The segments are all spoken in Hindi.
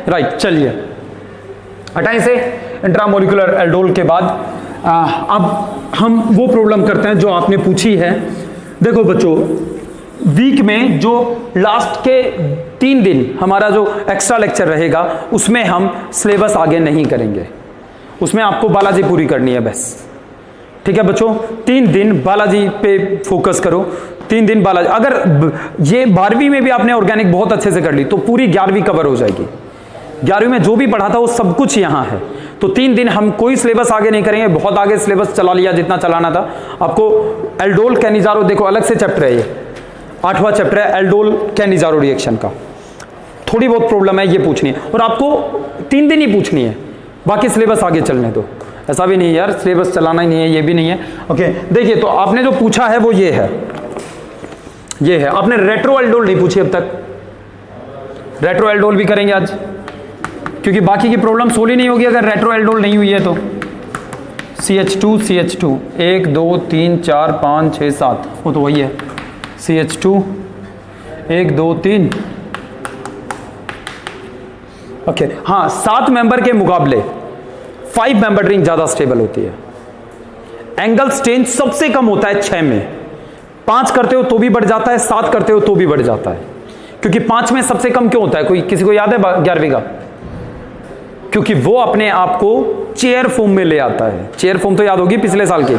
राइट, चलिए हटाएं इसे। इंट्रामोलिकुलर एल्डोल के बाद अब हम वो प्रॉब्लम करते हैं जो आपने पूछी है। देखो बच्चों, वीक में जो लास्ट के 3 दिन हमारा जो एक्स्ट्रा लेक्चर रहेगा उसमें हम सिलेबस आगे नहीं करेंगे, उसमें आपको बायोलॉजी पूरी करनी है बस। ठीक है बच्चों, 3 दिन बायोलॉजी पे फोकस करो, 3 दिन बायोलॉजी। अगर ये 12वीं में भी आपने ऑर्गेनिक बहुत अच्छे से कर ली तो पूरी 11वीं कवर हो जाएगी। 11वीं में जो भी पढ़ा था वो सब कुछ यहाँ है। तो 3 दिन हम कोई सिलेबस आगे नहीं करेंगे, बहुत आगे सिलेबस चला लिया जितना चलाना था। आपको एल्डोल कैनिजारो, देखो अलग से चैप्टर है, ये 8वां चैप्टर है एल्डोल कैनिजारो रिएक्शन का। थोड़ी बहुत प्रॉब्लम है, ये पूछनी है और आपको 3 दिन ही पूछनी है, बाकी सिलेबस आगे चलने दो। ऐसा भी नहीं यार सिलेबस चलाना ही नहीं है, ये भी नहीं है। ओके देखिए, तो आपने जो पूछा है वो ये है, ये है। आपने रेट्रो एल्डोल नहीं पूछी अब तक, रेट्रो एल्डोल भी करेंगे आज, क्योंकि बाकी की प्रॉब्लम सोल्व ही नहीं होगी अगर रेट्रो एल्डोल नहीं हुई है तो। CH2 CH2 1 2 3 4 5 6 7, वो तो वही है CH2 1 2 3। ओके हाँ, 7 मेंबर के मुकाबले 5 मेंबर रिंग ज्यादा स्टेबल होती है। एंगल स्ट्रेंथ सबसे कम होता है 6 में, 5 करते हो तो भी बढ़ जाता है, 7 करते हो तो भी बढ़ जाता है। क्योंकि 5 में सबसे कम क्यों होता है, कोई किसी को याद है 11वीं का? क्योंकि वो अपने आप को चेयर फॉर्म में ले आता है। चेयर फॉर्म तो याद होगी पिछले साल की,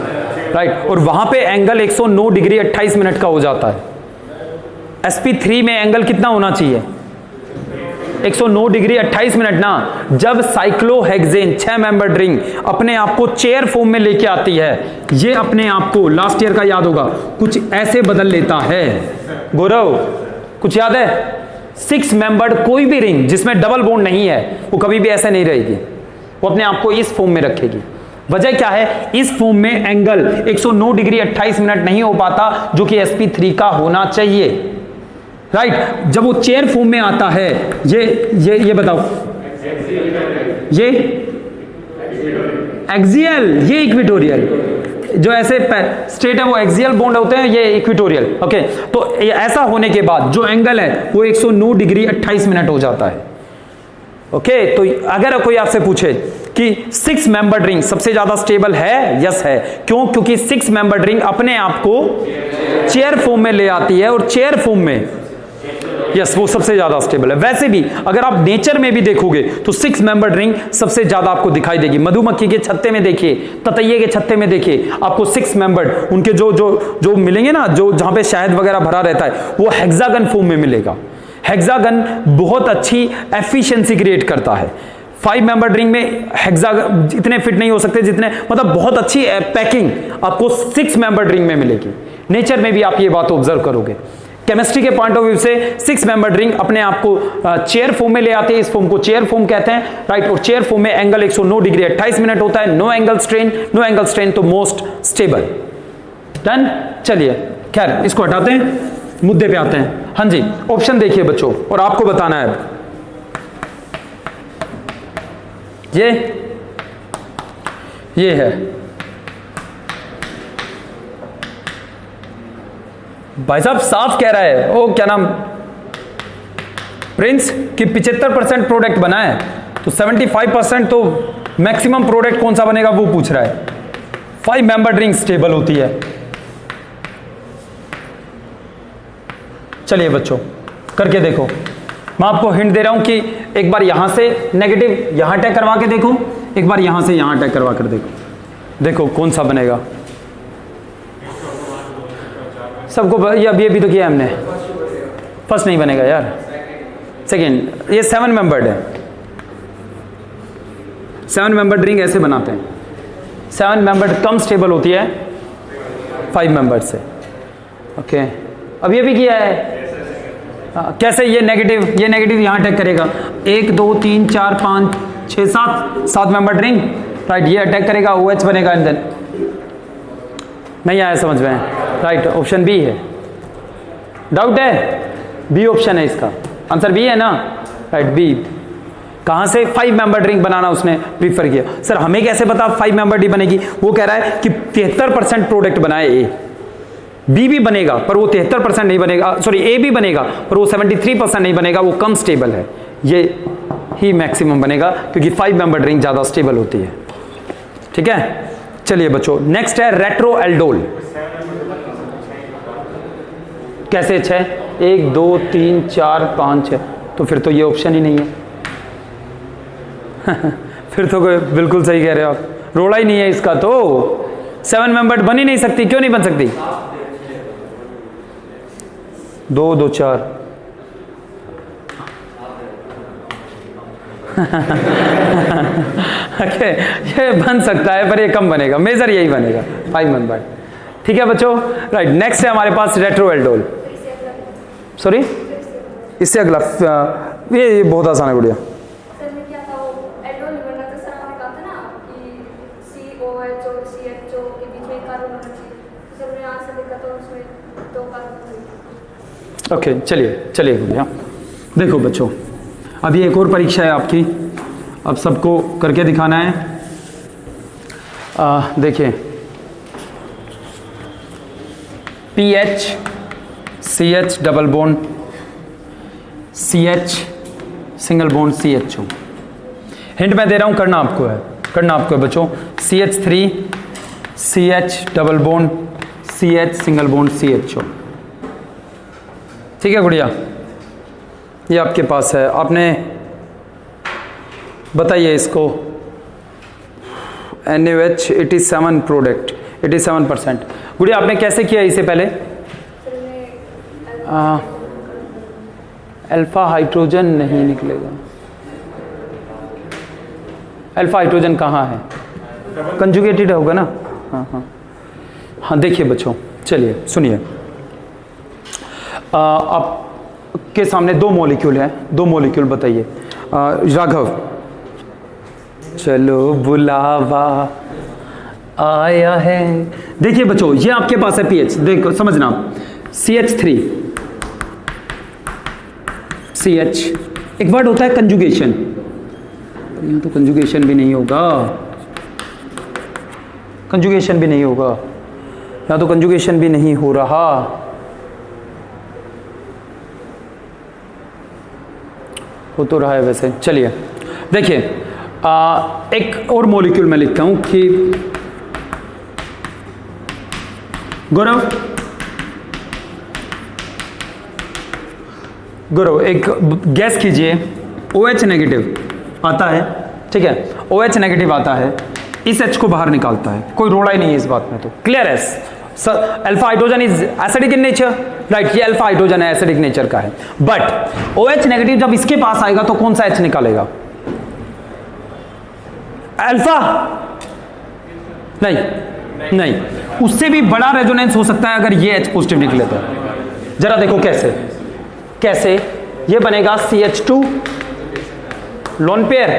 राइट। और वहां पे एंगल 109 डिग्री 28 मिनट का हो जाता है। sp3 में एंगल कितना होना चाहिए? 109 डिग्री 28 मिनट ना। जब साइक्लोहेक्सेन 6 मेंबर रिंग अपने आप को चेयर फॉर्म में लेके आती है, ये अपने आप को लास्ट ईयर का याद होगा कुछ ऐसे बदल लेता है। गौरव कुछ याद है? 6 मेंबर्ड कोई भी रिंग जिसमें डबल बॉन्ड नहीं है वो कभी भी ऐसे नहीं रहेगी, वो अपने आप को इस फॉर्म में रखेगी। वजह क्या है? इस फॉर्म में एंगल 109 डिग्री 28 मिनट नहीं हो पाता जो कि sp3 का होना चाहिए, राइट। जब वो चेयर फॉर्म में आता है, ये बताओ, ये एक्सियल, ये इक्वेटोरियल। जो ऐसे स्ट्रेट है वो एक्सियल बॉन्ड होते हैं, ये इक्वेटोरियल। ओके, तो ऐसा होने के बाद जो एंगल है वो 109 डिग्री 28 मिनट हो जाता है। ओके, तो अगर कोई आपसे पूछे कि 6 मेंबर्ड रिंग सबसे ज्यादा स्टेबल है, यस है। क्यों? क्योंकि 6 मेंबर्ड रिंग अपने आप को चेयर फॉर्म में ले आती है और चेयर फॉर्म में यस वो सबसे ज्यादा स्टेबल है। वैसे भी अगर आप नेचर में भी देखोगे तो 6 मेंबर्ड रिंग सबसे ज्यादा आपको दिखाई देगी। मधुमक्खी के छत्ते में देखिए, ततैये के छत्ते में देखिए, आपको 6 मेंबर्ड उनके जो मिलेंगे ना, जो जहां पे शहद वगैरह भरा रहता है वो हेक्सागन फॉर्म में मिलेगा। हेक्सागन बहुत अच्छी एफिशिएंसी क्रिएट करता है। 5 मेंबर्ड रिंग में हेक्सागन इतने फिट नहीं हो सकते जितने, मतलब बहुत अच्छी पैकिंग आपको 6 मेंबर्ड रिंग में मिलेगी। नेचर में भी आप ये बात ऑब्जर्व करोगे। केमिस्ट्री के पॉइंट ऑफ व्यू से 6 मेंबर्ड रिंग अपने आप को चेयर फॉर्म में ले आते हैं, इस फॉर्म को चेयर फॉर्म कहते हैं, राइट। और चेयर फॉर्म में एंगल 109 डिग्री 28 मिनट होता है। नो एंगल स्ट्रेन तो मोस्ट स्टेबल। डन। चलिए खैर इसको हटाते हैं, मुद्दे पे आते हैं। हाँ जी, ऑप्शन देखिए बच्चों और आपको बताना है। ये है भाई साहब, साफ कह रहा है ओ क्या नाम प्रिंस कि 75% प्रोडक्ट बना है, तो 75% तो मैक्सिमम प्रोडक्ट कौन सा बनेगा वो पूछ रहा है। 5 मेंबर्ड रिंग स्टेबल होती है। चलिए बच्चों करके देखो, मैं आपको हिंट दे रहा हूं कि एक बार यहां से नेगेटिव यहां अटैक करवा के देखो, एक बार यहां से यहां अटैक करवा कर देखो कौन सा बनेगा। सबको ये भी तो किया हमने। फर्स्ट नहीं बनेगा यार, सेकंड। ये 7 मेंबर्ड है। 7 मेंबर्ड रिंग ऐसे बनाते हैं। 7 मेंबर्ड कम स्टेबल होती है 5 मेंबर्ड से। ओके, अब ये भी किया है। कैसे? ये नेगेटिव यहां अटैक करेगा। 1 2 3 4 5 6 7 मेंबर्ड रिंग, राइट। ये अटैक करेगा, OH बनेगा एंड देन। नहीं आया समझ में? राइट, ऑप्शन बी है। डाउट है? बी ऑप्शन है इसका आंसर, बी है ना, राइट बी। कहां से? 5 मेंबर्ड रिंग बनाना उसने प्रीफर किया। सर हमें कैसे पता 5 मेंबर्ड ही बनेगी? वो कह रहा है कि 73% प्रोडक्ट बनाए ए। बी भी बनेगा पर वो 73% नहीं बनेगा, सॉरी ए भी बनेगा पर वो 73% नहीं बनेगा, वो कम स्टेबल है। ये ही मैक्सिमम बनेगा, क्योंकि 5 मेंबर्ड रिंग ज़्यादा स्टेबल होती है। ठीक है, चलिए बच्चों, नेक्स्ट है रेट्रो एल्डोल। कैसे 6? 1 2 3 4 5 6, तो फिर तो ये ऑप्शन ही नहीं है। फिर तो बिल्कुल सही कह रहे हो आप, रोड़ा ही नहीं है इसका, तो 7 मेंबर्ड बन ही नहीं सकती। क्यों नहीं बन सकती? 2 2 4 ओके, ये बन सकता है पर ये कम बनेगा, मेजर यही बनेगा 5 मेंबर्ड। ठीक है बच्चों, राइट। नेक्स्ट है हमारे पास रेट्रो एल्डोल। सॉरी, इससे अगला ये बहुत आसान है गुड़िया। ओके, चलिए गुड़िया, देखो बच्चों, अभी एक और परीक्षा है आपकी, अब सबको करके दिखाना है। देखिए, PH CH double bond CH single bond CHO। Hint मैं दे रहा हूं, करना आपको है बच्चों। CH3 CH double bond CH single bond CHO। ठीक है गुड़िया, ये आपके पास है, आपने बताइए इसको। NaOH 87 product 87%। गुड़िया आपने कैसे किया इसे पहले? अल्फा हाइड्रोजन नहीं निकलेगा। अल्फा हाइड्रोजन कहाँ है? कंजुगेटेड होगा ना। हाँ देखिए बच्चों, चलिए सुनिए, आपके सामने 2 मॉलिक्यूल हैं, 2 मॉलिक्यूल बताइए। राघव, चलो बुलावा आया है। देखिए बच्चों, ये आपके पास है पीएच, देखो समझना, CH3 CH, एक वर्ड होता है कंजुगेशन, यहाँ तो कंजुगेशन भी नहीं होगा, कंजुगेशन भी नहीं होगा, यहाँ तो कंजुगेशन भी नहीं हो रहा। हो तो रहा है वैसे। चलिए देखिए, एक और मॉलिक्यूल मैं लिखता हूं कि गौरव एक गैस कीजिए, OH नेगेटिव आता है, ठीक है, OH नेगेटिव आता है, इस H को बाहर निकालता है, कोई रोड़ा ही नहीं है इस बात में, तो क्लियर है। Alpha hydrogen is acidic in nature, right, ये अल्फा हाइड्रोजन है, एसिडिक नेचर का है। बट OH नेगेटिव जब इसके पास आएगा तो कौन सा H निकालेगा? अल्फा नहीं, उससे भी बड़ा रेजोनेंस हो सकता है अगर ये H पॉजिटिव निकले तो। जरा देखो कैसे ये बनेगा, CH2 लोन पेयर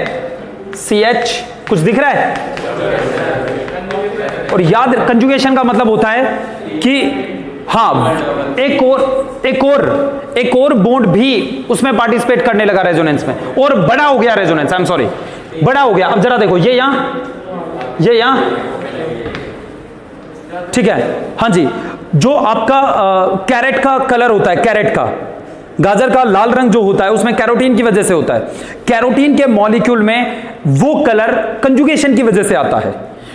CH, कुछ दिख रहा है? और याद, कंजुगेशन का मतलब होता है कि हाँ, एक और बॉन्ड भी उसमें पार्टिसिपेट करने लगा रेजोनेंस में, और बड़ा हो गया रेजोनेंस, आई एम सॉरी, बड़ा हो गया। अब जरा देखो, ये यहां, ठीक है, हाँ जी, जो आपका कैरेट का कलर होता है, कैरेट का, गाजर का लाल रंग जो होता है, उसमें कैरोटीन की वजह से होता है। कैरोटीन के मॉलिक्यूल में वो कलर कंजुगेशन की वजह से आता है,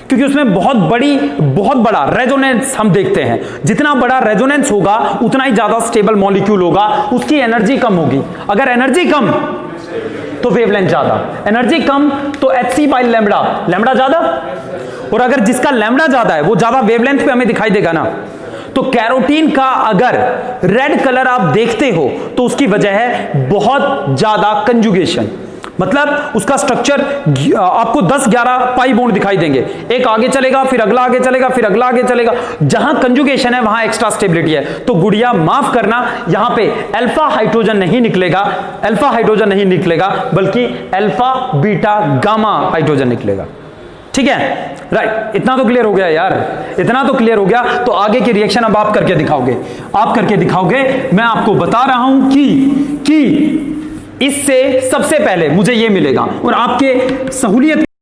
क्योंकि उसमें बहुत बड़ा रेजोनेंस हम देखते हैं। जितना बड़ा रेजोनेंस होगा उतना ही ज्यादा स्टेबल मॉलिक्यूल होगा, उसकी एनर्जी कम होगी। अगर एनर्जी कम तो वेवलेंथ ज्यादा, एनर्जी कम तो लैम्बडा ज्यादा, और अगर जिसका लैम्बडा ज्यादा है वो ज्यादा वेवलेंथ पे हमें दिखाई देगा ना। तो कैरोटीन का अगर रेड कलर आप देखते हो तो उसकी वजह है बहुत ज्यादा कंजुगेशन, मतलब उसका स्ट्रक्चर आपको 10-11 पाई बॉन्ड दिखाई देंगे, एक आगे चलेगा, फिर अगला आगे चलेगा, फिर अगला आगे चलेगा। जहां कंजुगेशन है वहां एक्स्ट्रा स्टेबिलिटी है। तो गुड़िया माफ करना, यहां पे अल्फा हाइड्रोजन नहीं निकलेगा, बल्कि अल्फा बीटा गामा हाइड्रोजन निकलेगा। ठीक है, राइट, इतना तो क्लियर हो गया यार, इतना तो क्लियर हो गया। तो आगे की रिएक्शन अब आप करके दिखाओगे। मैं आपको बता रहा हूं कि इससे सबसे पहले मुझे ये मिलेगा, और आपके सहूलियत